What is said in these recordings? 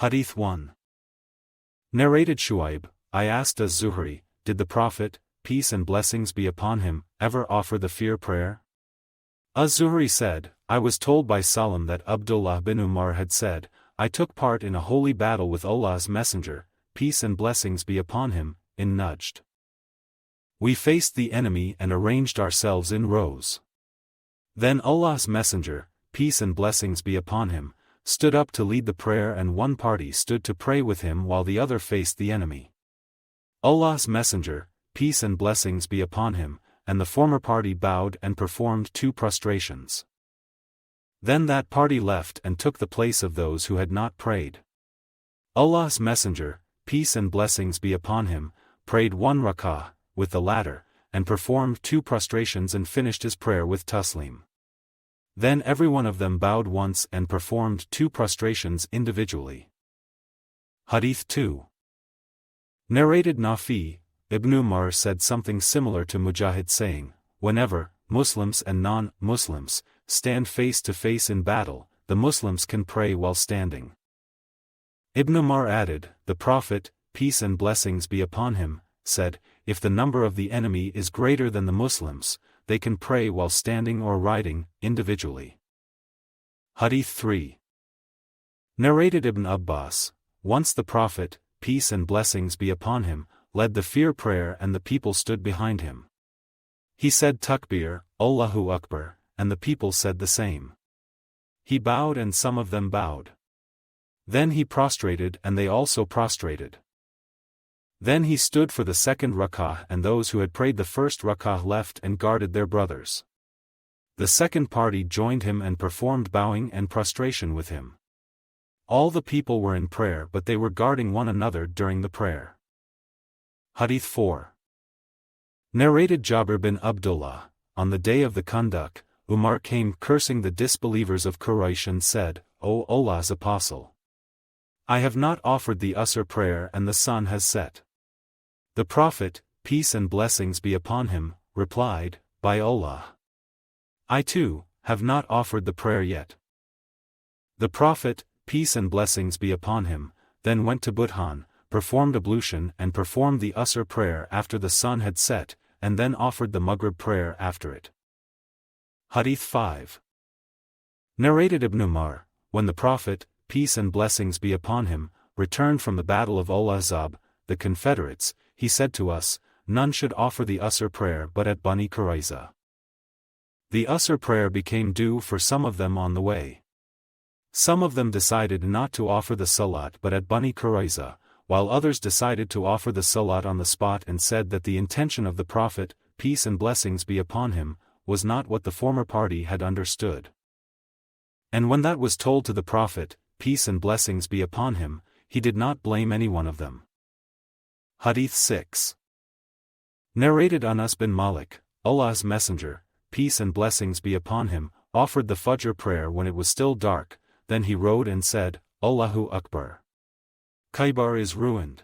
Hadīth 1. Narrated Shu'aib, I asked Az-Zuhri, did the Prophet, peace and blessings be upon him, ever offer the fear prayer? Az-Zuhri said, I was told by Salam that Abdullāh bin Umar had said, I took part in a holy battle with Allah's Messenger, peace and blessings be upon him, in Najd. We faced the enemy and arranged ourselves in rows. Then Allah's Messenger, peace and blessings be upon him, stood up to lead the prayer, and one party stood to pray with him while the other faced the enemy. Allah's Messenger, peace and blessings be upon him, and the former party bowed and performed 2 prostrations. Then that party left and took the place of those who had not prayed. Allah's Messenger, peace and blessings be upon him, prayed 1 rak'ah, with the latter, and performed 2 prostrations and finished his prayer with taslim. Then every one of them bowed once and performed 2 prostrations individually. Hadīth 2. Narrated Nafi, Ibn Umar said something similar to Mujahid, saying, whenever Muslims and non-Muslims stand face to face in battle, the Muslims can pray while standing. Ibn Umar added, the Prophet, peace and blessings be upon him, said, if the number of the enemy is greater than the Muslims, they can pray while standing or riding, individually. Hadīth 3. Narrated Ibn Abbas, once the Prophet, peace and blessings be upon him, led the fear prayer and the people stood behind him. He said Takbir, Allahu Akbar, and the people said the same. He bowed and some of them bowed. Then he prostrated and they also prostrated. Then he stood for the 2nd rak'ah, and those who had prayed the 1st rak'ah left and guarded their brothers. The second party joined him and performed bowing and prostration with him. All the people were in prayer, but they were guarding one another during the prayer. Hadīth 4. Narrated Jabir bin Abdullāh, on the day of the Khandaq, Umar came cursing the disbelievers of Quraysh and said, O Allah's Apostle! I have not offered the Asr prayer and the sun has set. The Prophet, peace and blessings be upon him, replied, by Allah! I too, have not offered the prayer yet. The Prophet, peace and blessings be upon him, then went to Buthan, performed ablution and performed the Asr prayer after the sun had set, and then offered the Maghrib prayer after it. Hadīth 5. Narrated Ibn Umar, when the Prophet, peace and blessings be upon him, returned from the battle of Al-Ahzab, the Confederates, he said to us, none should offer the Asr prayer but at Bani Qurayza. The Asr prayer became due for some of them on the way. Some of them decided not to offer the Salat but at Bani Qurayza, while others decided to offer the Salat on the spot and said that the intention of the Prophet, peace and blessings be upon him, was not what the former party had understood. And when that was told to the Prophet, peace and blessings be upon him, he did not blame any one of them. Hadīth 6. Narrated Anas bin Malik, Allah's Messenger, peace and blessings be upon him, offered the Fajr prayer when it was still dark, then he rode and said, Allahu Akbar! Khaybar is ruined.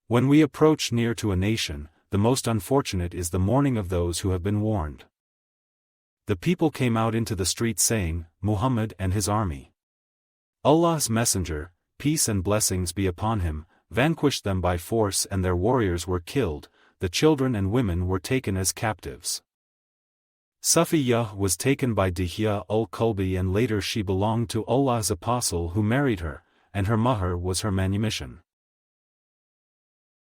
When we approach near to a nation, the most unfortunate is the mourning of those who have been warned. The people came out into the street saying, Muhammad and his army. Allah's Messenger, peace and blessings be upon him, vanquished them by force and their warriors were killed, the children and women were taken as captives. Safiyyah was taken by Dihya al-Kalbi and later she belonged to Allah's Apostle who married her, and her mahr was her manumission.